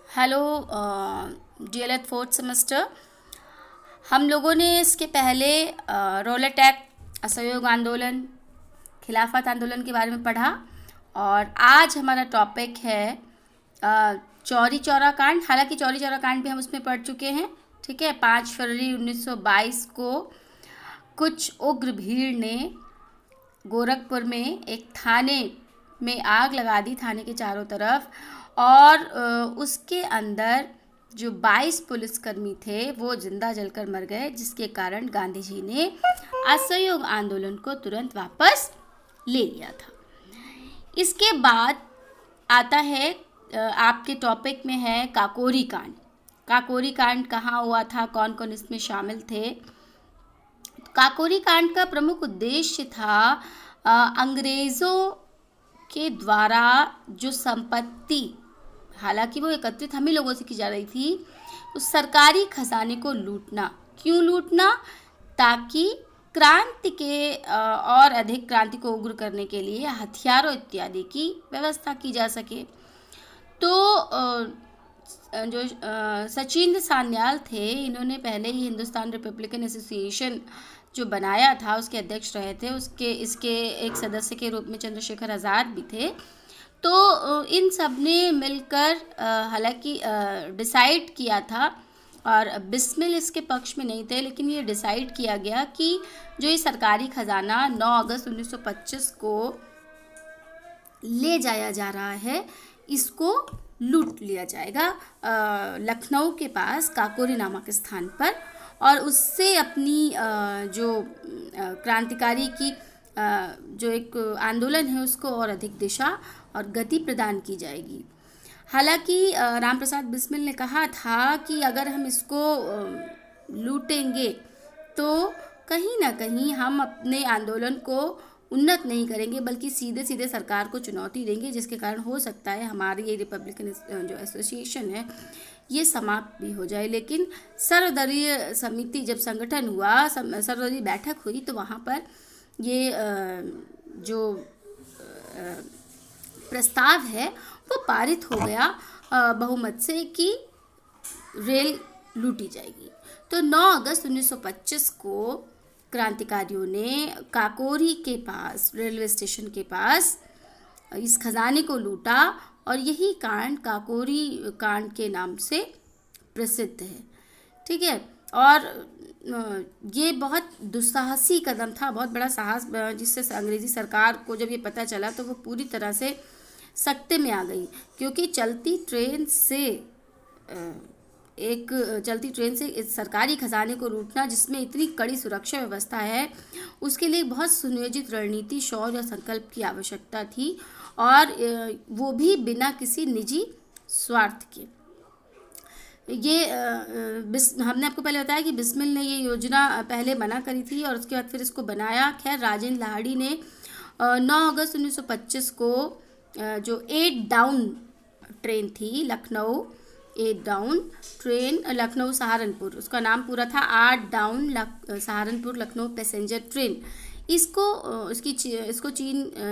Hello DElEd fourth semester. हम लोगों ने इसके पहले रोलेट एक्ट, असहयोग आंदोलन, खिलाफत आंदोलन के बारे में पढ़ा। और आज हमारा टॉपिक है चौरी चौरा कांड। हालांकि चौरी चौरा कांड भी हम उसमें पढ़ चुके हैं। ठीक है, 5 फरवरी 1922 को कुछ उग्र भीड़ ने गोरखपुर में एक थाने में आग लगा दी, थाने के चारों तरफ। और उसके अंदर जो 22 पुलिसकर्मी थे वो जिंदा जलकर मर गए, जिसके कारण गांधी जी ने असहयोग आंदोलन को तुरंत वापस ले लिया था। इसके बाद आता है आपके टॉपिक में है काकोरी कांड। काकोरी कांड कहाँ हुआ था, कौन कौन इसमें शामिल थे। काकोरी कांड का प्रमुख उद्देश्य था अंग्रेज़ों के द्वारा जो संपत्ति, हालांकि वो एकत्रित हम ही लोगों से की जा रही थी, उस सरकारी खजाने को लूटना। क्यों लूटना? ताकि क्रांति के और अधिक क्रांति को उग्र करने के लिए हथियारों इत्यादि की व्यवस्था की जा सके। तो जो सचिंद्र सान्याल थे, इन्होंने पहले ही हिंदुस्तान रिपब्लिकन एसोसिएशन जो बनाया था उसके अध्यक्ष रहे थे। इसके एक सदस्य के रूप में चंद्रशेखर आज़ाद भी थे। तो इन सब ने मिलकर हालांकि डिसाइड किया था, और बिस्मिल इसके पक्ष में नहीं थे, लेकिन ये डिसाइड किया गया कि जो ये सरकारी खजाना 9 अगस्त 1925 को ले जाया जा रहा है, इसको लूट लिया जाएगा लखनऊ के पास काकोरी नामक स्थान पर। और उससे अपनी जो क्रांतिकारी की जो एक आंदोलन है उसको और अधिक दिशा और गति प्रदान की जाएगी। हालांकि राम प्रसाद बिस्मिल ने कहा था कि अगर हम इसको लूटेंगे तो कहीं ना कहीं हम अपने आंदोलन को उन्नत नहीं करेंगे, बल्कि सीधे सीधे सरकार को चुनौती देंगे, जिसके कारण हो सकता है हमारी ये रिपब्लिकन जो एसोसिएशन है ये समाप्त भी हो जाए। लेकिन सर्वदलीय समिति जब संगठन हुआ, सर्वदलीय बैठक हुई, तो वहाँ पर ये जो प्रस्ताव है वो पारित हो गया बहुमत से कि रेल लूटी जाएगी। तो 9 अगस्त 1925 को क्रांतिकारियों ने काकोरी के पास, रेलवे स्टेशन के पास, इस खजाने को लूटा। और यही कांड काकोरी कांड के नाम से प्रसिद्ध है। ठीक है, और ये बहुत दुस्साहसी कदम था, बहुत बड़ा साहस, जिससे अंग्रेज़ी सरकार को जब ये पता चला तो वो पूरी तरह से सख्ते में आ गई। क्योंकि चलती ट्रेन से इस सरकारी खजाने को लूटना, जिसमें इतनी कड़ी सुरक्षा व्यवस्था है, उसके लिए बहुत सुनियोजित रणनीति, शौर्य और संकल्प की आवश्यकता थी, और वो भी बिना किसी निजी स्वार्थ के। ये हमने आपको पहले बताया कि बिस्मिल ने ये योजना पहले मना करी थी और उसके बाद फिर इसको बनाया। खैर, राजेंद्र लाहिड़ी ने 9 अगस्त 1925 को जो 8 डाउन ट्रेन थी, लखनऊ 8 डाउन ट्रेन, लखनऊ सहारनपुर, उसका नाम पूरा था 8 down Saharanpur Lucknow passenger train, इसको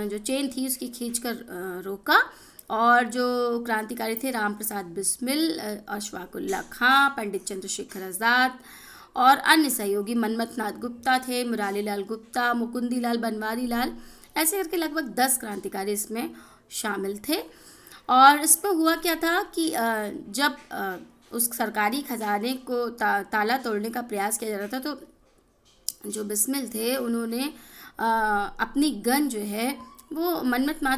जो चेन थी उसकी खींचकर रोका। और जो क्रांतिकारी थे राम प्रसाद बिस्मिल, अशफाकुल्ला खां, पंडित चंद्रशेखर आज़ाद और अन्य सहयोगी, मनमथ नाथ गुप्ता थे, मुरारी लाल गुप्ता, मुकुंदी लाल, बनवारी लाल, ऐसे करके लगभग 10 क्रांतिकारी इसमें शामिल थे। और इसमें हुआ क्या था कि जब उस सरकारी खजाने को ताला तोड़ने का प्रयास किया जा रहा था, तो जो बिस्मिल थे उन्होंने अपनी गन जो है वो मनमथ नाथ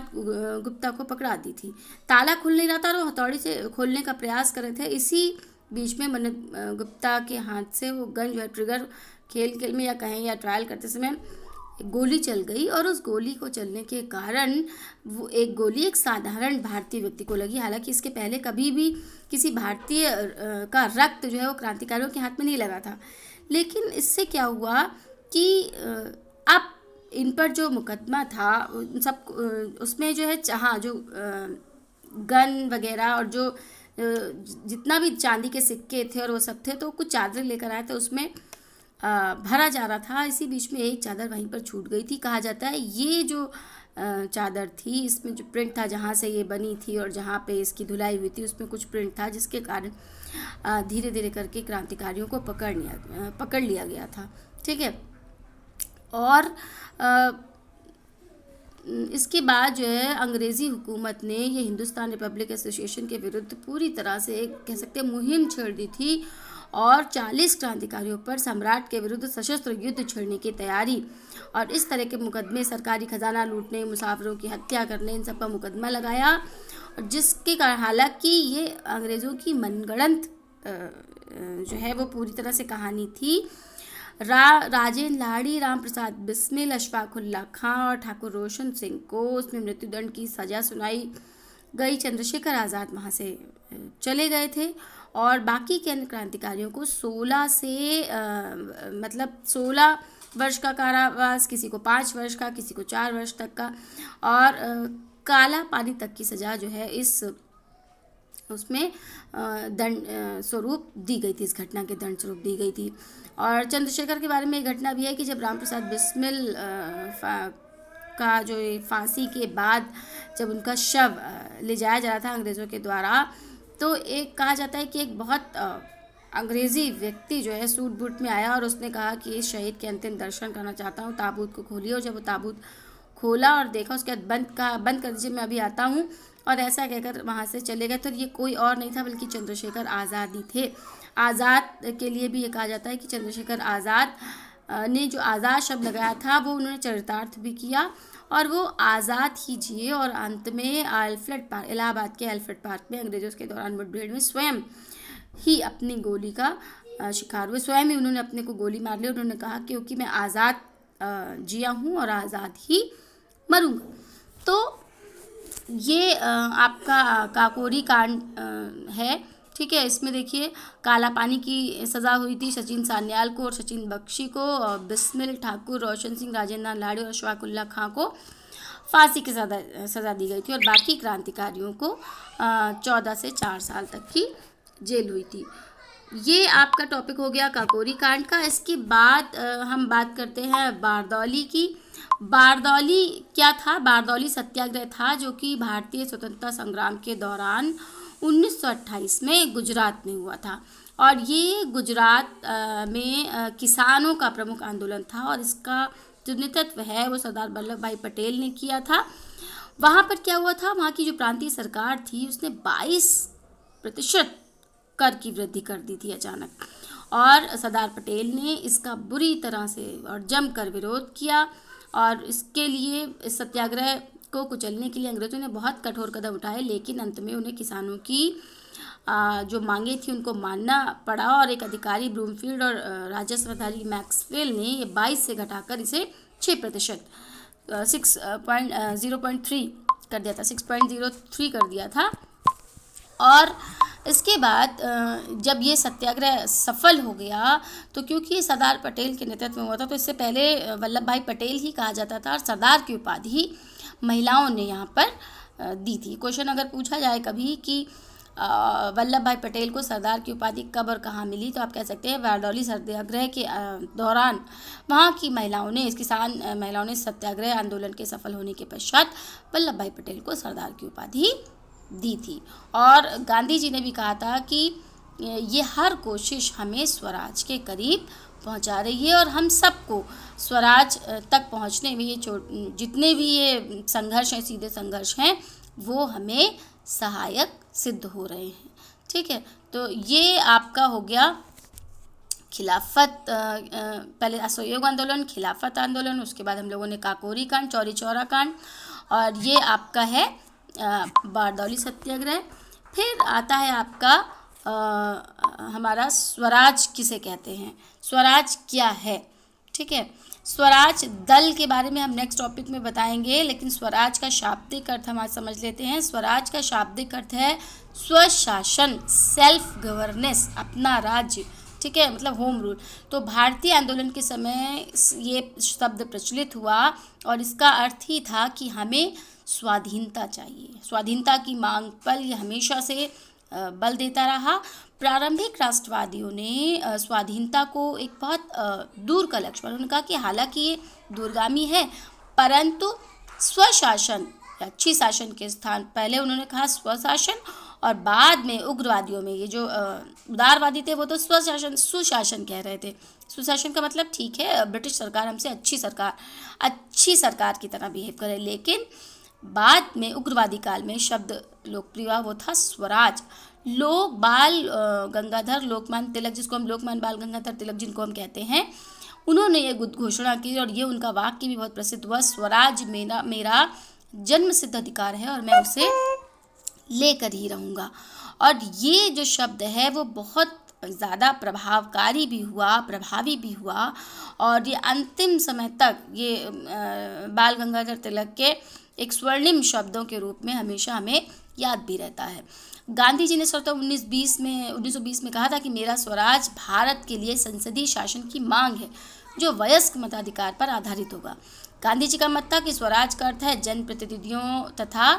गुप्ता को पकड़ा दी थी। ताला खुल नहीं रहा था और वो हथौड़ी से खोलने का प्रयास कर रहे थे। इसी बीच में मनमथ गुप्ता के हाथ से वो गन जो है, ट्रिगर खेल में या कहें या ट्रायल करते समय गोली चल गई, और उस गोली को चलने के कारण वो एक गोली एक साधारण भारतीय व्यक्ति को लगी। हालांकि इसके पहले कभी भी किसी भारतीय का रक्त जो है वो क्रांतिकारियों के हाथ में नहीं लगा था। लेकिन इससे क्या हुआ कि अब इन पर जो मुकदमा था सब, उसमें जो है, हाँ, जो गन वगैरह और जो जितना भी चांदी के सिक्के थे और वो सब थे, तो कुछ चादर लेकर आए थे, उसमें भरा जा रहा था। इसी बीच में एक चादर वहीं पर छूट गई थी। कहा जाता है ये जो चादर थी। इसमें जो प्रिंट था जहाँ से ये बनी थी और जहाँ पे इसकी धुलाई हुई थी उसमें कुछ प्रिंट था, जिसके कारण धीरे धीरे करके क्रांतिकारियों को पकड़ लिया गया था। ठीक है। और इसके बाद जो है अंग्रेज़ी हुकूमत ने ये हिंदुस्तान रिपब्लिक एसोसिएशन के विरुद्ध पूरी तरह से एक कह सकते हैं मुहिम छेड़ दी थी और 40 क्रांतिकारियों पर सम्राट के विरुद्ध सशस्त्र युद्ध छेड़ने की तैयारी और इस तरह के मुकदमे, सरकारी खजाना लूटने, मुसाफिरों की हत्या करने, इन सब पर मुकदमा लगाया। और जिसके कारण हालांकि ये अंग्रेज़ों की मनगढ़ंत जो है वो पूरी तरह से कहानी थी। राजेंद्र लाड़ी, राम प्रसाद बिस्मिल, अशफाकुल्ला खां और ठाकुर रोशन सिंह को उसमें मृत्युदंड की सज़ा सुनाई गई। चंद्रशेखर आज़ाद वहाँ से चले गए थे और बाकी के अन्य क्रांतिकारियों को 16 वर्ष का कारावास, किसी को 5 वर्ष का, किसी को 4 वर्ष तक का और काला पानी तक की सज़ा जो है उसमें दंड स्वरूप दी गई थी, इस घटना के दंड स्वरूप दी गई थी। और चंद्रशेखर के बारे में एक घटना भी है कि जब राम प्रसाद बिस्मिल का जो फांसी के बाद जब उनका शव ले जाया जा रहा था अंग्रेज़ों के द्वारा, तो एक कहा जाता है कि एक बहुत अंग्रेज़ी व्यक्ति जो है सूट बूट में आया और उसने कहा कि इस शहीद के अंतिम दर्शन करना चाहता हूँ, ताबूत को खोलिए। और जब वो ताबूत खोला और देखा, उसके बाद बंद कर दीजिए, मैं अभी आता हूँ, और ऐसा कहकर वहाँ से चले गए। तो ये कोई और नहीं था बल्कि चंद्रशेखर आज़ाद ही थे। आज़ाद के लिए भी ये कहा जाता है कि चंद्रशेखर आज़ाद ने जो आज़ाद शब्द लगाया था वो उन्होंने चरितार्थ भी किया और वो आज़ाद ही जिए। और अंत में इलाहाबाद के एल्फ्रेड पार्क में अंग्रेज़ों के दौरान मुठभेड़ में स्वयं ही अपनी गोली का शिकार हुए। स्वयं ही उन्होंने अपने को गोली मार ली। उन्होंने कहा क्योंकि मैं आज़ाद जिया हूँ और आज़ाद ही मरूंगा। तो ये आपका काकोरी कांड है। ठीक है। इसमें देखिए काला पानी की सज़ा हुई थी सचिन सान्याल को और सचिन बख्शी को, और बिस्मिल, ठाकुर रोशन सिंह, राजेंद्र लाड़ी और अशफाकुल्ला खां को फांसी की सज़ा दी गई थी और बाकी क्रांतिकारियों को 14 से 4 साल तक की जेल हुई थी। ये आपका टॉपिक हो गया काकोरी कांड का। इसके बाद हम बात करते हैं बारदौली की। बारदौली क्या था? बारदौली सत्याग्रह था जो कि भारतीय स्वतंत्रता संग्राम के दौरान 1928 में गुजरात में हुआ था और ये गुजरात में किसानों का प्रमुख आंदोलन था और इसका जो नेतृत्व है वो सरदार वल्लभ भाई पटेल ने किया था। वहाँ पर क्या हुआ था, वहाँ की जो प्रांतीय सरकार थी उसने 22% कर की वृद्धि कर दी थी अचानक, और सरदार पटेल ने इसका बुरी तरह से और जमकर विरोध किया और इसके लिए इस सत्याग्रह को कुचलने के लिए अंग्रेज़ों ने बहुत कठोर कदम उठाए, लेकिन अंत में उन्हें किसानों की जो मांगे थी उनको मानना पड़ा और एक अधिकारी ब्रूमफील्ड और राजस्व अधिकारी मैक्सवेल ने ये 22 से घटाकर इसे 6% 0.3 कर दिया था, 6.03 कर दिया था। और इसके बाद जब ये सत्याग्रह सफल हो गया तो क्योंकि सरदार पटेल के नेतृत्व में हुआ था तो इससे पहले वल्लभ भाई पटेल ही कहा जाता था और सरदार की उपाधि महिलाओं ने यहाँ पर दी थी। क्वेश्चन अगर पूछा जाए कभी कि वल्लभ भाई पटेल को सरदार की उपाधि कब और कहाँ मिली, तो आप कह सकते हैं बारदौली सत्याग्रह के दौरान वहाँ की महिलाओं ने, किसान महिलाओं ने सत्याग्रह आंदोलन के सफल होने के पश्चात वल्लभ भाई पटेल को सरदार की उपाधि दी थी। और गांधी जी ने भी कहा था कि ये हर कोशिश हमें स्वराज के करीब पहुंचा रही है और हम सबको स्वराज तक पहुंचने में ये जितने भी ये संघर्ष हैं, सीधे संघर्ष हैं, वो हमें सहायक सिद्ध हो रहे हैं। ठीक है। तो ये आपका हो गया खिलाफत, पहले असहयोग आंदोलन, खिलाफत आंदोलन, उसके बाद हम लोगों ने काकोरी कांड, चौरी चौरा कांड, और ये आपका है बारदौली सत्याग्रह। फिर आता है आपका हमारा स्वराज किसे कहते हैं, स्वराज क्या है। ठीक है। स्वराज दल के बारे में हम नेक्स्ट टॉपिक में बताएंगे, लेकिन स्वराज का शाब्दिक अर्थ हम आज समझ लेते हैं। स्वराज का शाब्दिक अर्थ है स्वशासन, सेल्फ गवर्नेंस, अपना राज्य। ठीक है, मतलब होम रूल। तो भारतीय आंदोलन के समय ये शब्द प्रचलित हुआ और इसका अर्थ ही था कि हमें स्वाधीनता चाहिए। स्वाधीनता की मांग पर ये हमेशा से बल देता रहा। प्रारंभिक राष्ट्रवादियों ने स्वाधीनता को एक बहुत दूर का लक्ष्य माना। उन्होंने कहा कि हालांकि ये दूरगामी है, परंतु स्वशासन या अच्छी शासन के स्थान पहले उन्होंने कहा स्वशासन, और बाद में उग्रवादियों में ये जो उदारवादी थे वो तो स्वशासन सुशासन कह रहे थे। सुशासन का मतलब ठीक है ब्रिटिश सरकार हमसे अच्छी सरकार की तरह बिहेव करे, लेकिन बाद में उग्रवादी काल में शब्द लोकप्रिय हुआ वो था स्वराज। गंगाधर लोकमान्य तिलक, जिसको हम लोकमान्य बाल गंगाधर तिलक जिनको हम कहते हैं, उन्होंने ये घोषणा की और ये उनका वाक्य भी बहुत प्रसिद्ध हुआ, स्वराज मेरा जन्म सिद्ध अधिकार है और मैं उसे लेकर ही रहूँगा। और ये जो शब्द है वो बहुत ज़्यादा प्रभावकारी भी हुआ, प्रभावी भी हुआ, और ये अंतिम समय तक ये बाल गंगाधर तिलक के एक स्वर्णिम शब्दों के रूप में हमेशा हमें याद भी रहता है। गांधी जी ने 1920 में कहा था कि मेरा स्वराज भारत के लिए संसदीय शासन की मांग है जो वयस्क मताधिकार पर आधारित होगा। गांधी जी का मत था कि स्वराज का अर्थ है जनप्रतिनिधियों तथा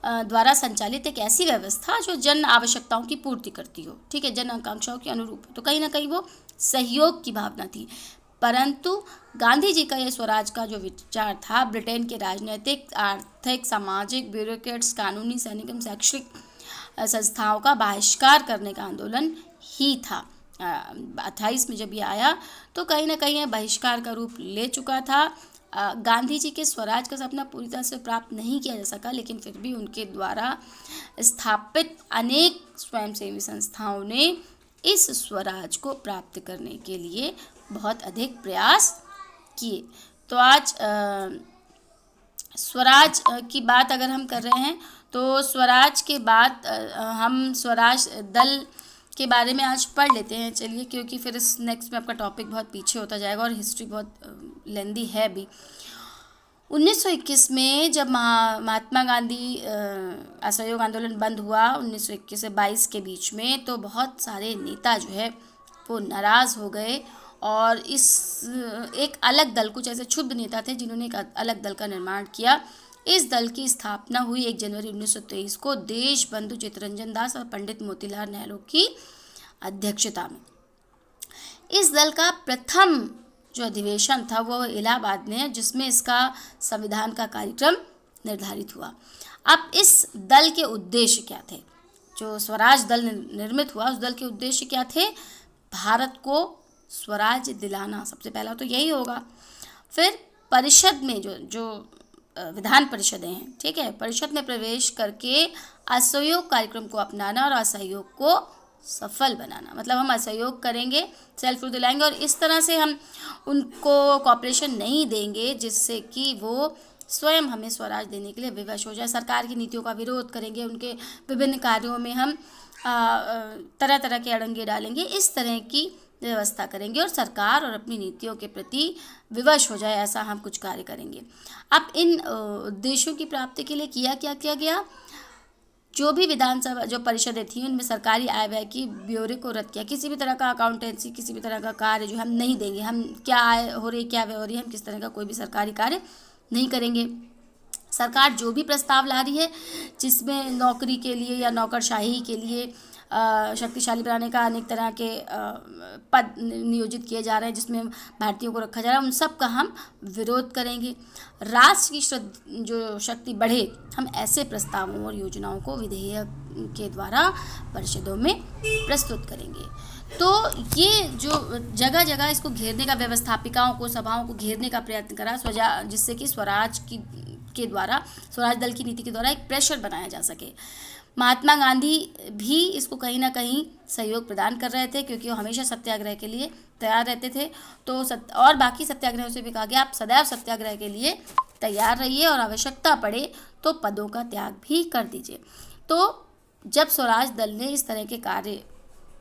द्वारा संचालित एक ऐसी व्यवस्था जो जन आवश्यकताओं की पूर्ति करती हो, ठीक है, जन आकांक्षाओं के अनुरूप। तो कहीं ना कहीं वो सहयोग की भावना थी, परंतु गांधी जी का यह स्वराज का जो विचार था ब्रिटेन के राजनीतिक, आर्थिक, सामाजिक, ब्यूरोक्रेट्स, कानूनी, सैनिक एवं शैक्षिक संस्थाओं का बहिष्कार करने का आंदोलन ही था। 28 में जब ये आया तो कहीं ना कहीं यह बहिष्कार का रूप ले चुका था। गांधी जी के स्वराज का सपना पूरी तरह से प्राप्त नहीं किया जा सका, लेकिन फिर भी उनके द्वारा स्थापित अनेक स्वयंसेवी संस्थाओं ने इस स्वराज को प्राप्त करने के लिए बहुत अधिक प्रयास किए। तो आज स्वराज की बात अगर हम कर रहे हैं तो स्वराज के बाद हम स्वराज दल के बारे में आज पढ़ लेते हैं, चलिए, क्योंकि फिर इस नेक्स्ट में आपका टॉपिक बहुत पीछे होता जाएगा और हिस्ट्री बहुत लेंदी है भी। 1921 में जब महात्मा गांधी असहयोग आंदोलन बंद हुआ 1921 से 22 के बीच में, तो बहुत सारे नेता जो है वो नाराज़ हो गए और एक अलग दल, कुछ ऐसे क्षुब्ध नेता थे जिन्होंने एक अलग दल का निर्माण किया। इस दल की स्थापना हुई 1 जनवरी 1923 को देशबंधु चित्तरंजन दास और पंडित मोतीलाल नेहरू की अध्यक्षता में। इस दल का प्रथम जो अधिवेशन था वो इलाहाबाद में, जिसमें इसका संविधान का कार्यक्रम निर्धारित हुआ। अब इस दल के उद्देश्य क्या थे? जो स्वराज दल निर्मित हुआ उस दल के उद्देश्य क्या थे? भारत को स्वराज दिलाना, सबसे पहला तो यही होगा। फिर परिषद में जो विधान परिषदें हैं, ठीक है, परिषद में प्रवेश करके असहयोग कार्यक्रम को अपनाना और असहयोग को सफल बनाना। मतलब हम असहयोग करेंगे, सेल्फ रूल दिलाएंगे और इस तरह से हम उनको कॉपरेशन नहीं देंगे जिससे कि वो स्वयं हमें स्वराज देने के लिए विवश हो जाए। सरकार की नीतियों का विरोध करेंगे, उनके विभिन्न कार्यों में हम तरह तरह के अड़ंगे डालेंगे, इस तरह की व्यवस्था करेंगे और सरकार और अपनी नीतियों के प्रति विवश हो जाए, ऐसा हम कुछ कार्य करेंगे। अब इन उद्देश्यों की प्राप्ति के लिए क्या किया गया? जो भी विधानसभा जो परिषदें थी उनमें सरकारी आय व्यय की ब्यौरे को रद्द किया। किसी भी तरह का अकाउंटेंसी, किसी भी तरह का कार्य जो हम नहीं देंगे, हम क्या आय हो रही है, क्या व्यय हो रही है, हम किस तरह का कोई भी सरकारी कार्य नहीं करेंगे। सरकार जो भी प्रस्ताव ला रही है जिसमें नौकरी के लिए या नौकरशाही के लिए शक्तिशाली बनाने का अनेक तरह के पद नियोजित किए जा रहे हैं, जिसमें भारतीयों को रखा जा रहा है, उन सब का हम विरोध करेंगे। राष्ट्र की जो शक्ति बढ़े, हम ऐसे प्रस्तावों और योजनाओं को विधेयक के द्वारा परिषदों में प्रस्तुत करेंगे। तो ये जो जगह जगह इसको घेरने का, व्यवस्थापिकाओं को, सभाओं को घेरने का प्रयत्न करा, जिससे कि स्वराज के द्वारा, स्वराज दल की नीति के द्वारा एक प्रेशर बनाया जा सके। महात्मा गांधी भी इसको कहीं ना कहीं सहयोग प्रदान कर रहे थे, क्योंकि वो हमेशा सत्याग्रह के लिए तैयार रहते थे। तो और बाकी सत्याग्रहों से भी कहा गया आप सदैव सत्याग्रह के लिए तैयार रहिए और आवश्यकता पड़े तो पदों का त्याग भी कर दीजिए। तो जब स्वराज दल ने इस तरह के कार्य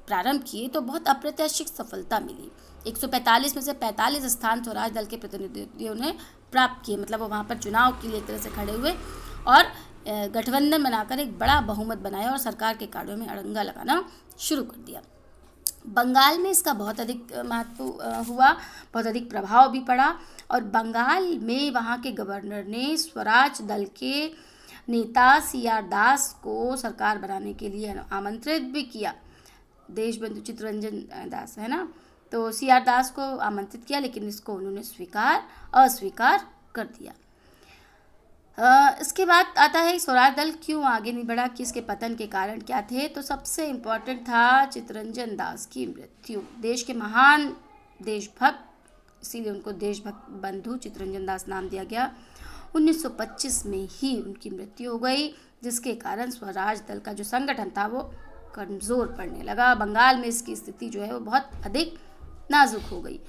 प्रारंभ किए तो बहुत अप्रत्याशित सफलता मिली। 145 में से 45 स्थान स्वराज दल के प्रतिनिधियों ने प्राप्त किए। मतलब वो वहाँ पर चुनाव के लिए एक तरह से खड़े हुए और गठबंधन बनाकर एक बड़ा बहुमत बनाया और सरकार के कार्यों में अड़ंगा लगाना शुरू कर दिया। बंगाल में इसका बहुत अधिक महत्व हुआ, बहुत अधिक प्रभाव भी पड़ा और बंगाल में वहाँ के गवर्नर ने स्वराज दल के नेता CR दास को सरकार बनाने के लिए आमंत्रित भी किया। देशबंधु चित्तरंजन दास है ना, तो CR दास को आमंत्रित किया, लेकिन इसको उन्होंने अस्वीकार कर दिया। इसके बाद आता है स्वराज दल क्यों आगे नहीं बढ़ा, कि इसके पतन के कारण क्या थे। तो सबसे इम्पोर्टेंट था चित्तरंजन दास की मृत्यु। देश के महान देशभक्त, इसीलिए उनको देशभक्त बंधु चित्तरंजन दास नाम दिया गया। 1925 में ही उनकी मृत्यु हो गई, जिसके कारण स्वराज दल का जो संगठन था वो कमज़ोर पड़ने लगा। बंगाल में इसकी स्थिति जो है वो बहुत अधिक नाजुक हो गई।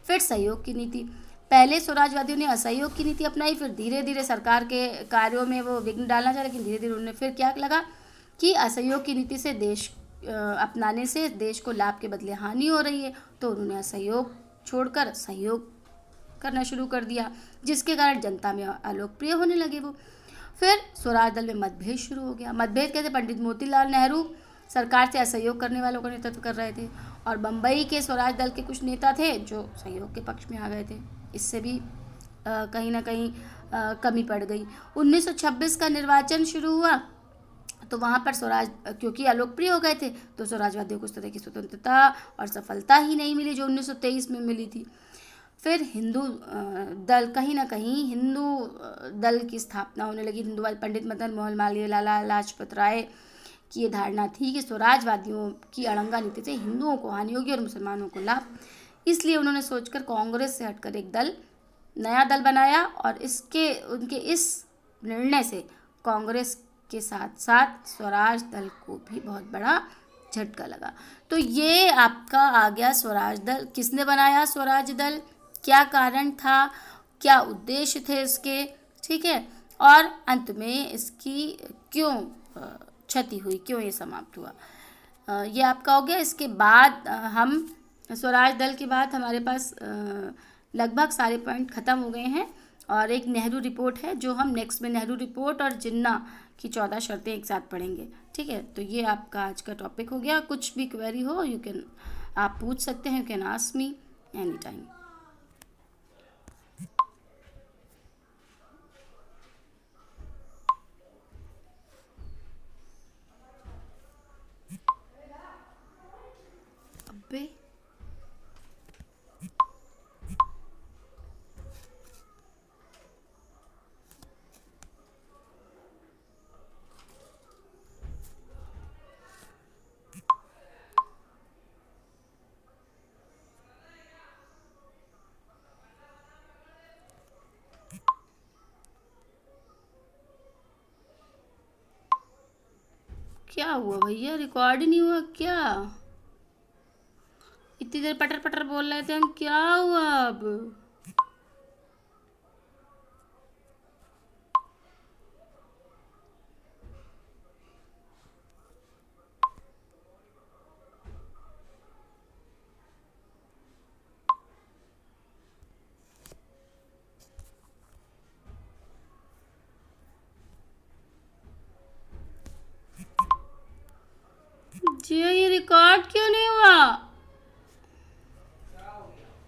फिर सहयोग की नीति, पहले स्वराजवादियों ने असहयोग की नीति अपनाई, फिर धीरे धीरे सरकार के कार्यों में वो विघ्न डालना चाहा, लेकिन धीरे धीरे उन्होंने फिर क्या लगा कि असहयोग की नीति से देश अपनाने से देश को लाभ के बदले हानि हो रही है, तो उन्होंने असहयोग छोड़कर सहयोग करना शुरू कर दिया, जिसके कारण जनता में अलोकप्रिय होने लगे वो। फिर स्वराज दल में मतभेद शुरू हो गया। मतभेद कैसे, पंडित मोतीलाल नेहरू सरकार से असहयोग करने वालों का नेतृत्व कर रहे थे, और बम्बई के स्वराज दल के कुछ नेता थे जो सहयोग के पक्ष में आ गए थे। इससे भी कहीं ना कहीं कमी पड़ गई। 1926 का निर्वाचन शुरू हुआ, तो वहाँ पर स्वराज क्योंकि अलोकप्रिय हो गए थे, तो स्वराजवादियों को उस तरह की स्वतंत्रता और सफलता ही नहीं मिली जो 1923 में मिली थी। फिर हिंदू दल, कहीं ना कहीं हिंदू दल की स्थापना होने लगी। हिंदूवाद, पंडित मदन मोहन मालवीय, लाला लाजपत राय की ये धारणा थी कि स्वराजवादियों की अड़ंगा नीति से हिंदुओं को हानि होगी और मुसलमानों को लाभ। इसलिए उन्होंने सोचकर कांग्रेस से हटकर एक दल, नया दल बनाया, और उनके इस निर्णय से कांग्रेस के साथ साथ स्वराज दल को भी बहुत बड़ा झटका लगा। तो ये आपका आ गया स्वराज दल। किसने बनाया स्वराज दल, क्या कारण था, क्या उद्देश्य थे इसके, ठीक है, और अंत में इसकी क्यों क्षति हुई, क्यों ये समाप्त हुआ, ये आपका हो गया। इसके बाद हम स्वराज दल के बाद हमारे पास लगभग सारे पॉइंट ख़त्म हो गए हैं, और एक नेहरू रिपोर्ट है जो हम नेक्स्ट में नेहरू रिपोर्ट और जिन्ना की 14 शर्तें एक साथ पढ़ेंगे, ठीक है। तो ये आपका आज का टॉपिक हो गया। कुछ भी क्वेरी हो आप पूछ सकते हैं, you can ask me any time. अबे क्या हुआ भैया, रिकॉर्ड ही नहीं हुआ क्या? इतनी देर पटर पटर बोल रहे थे हम, क्या हुआ अब? जी ये रिकॉर्ड क्यों नहीं हुआ?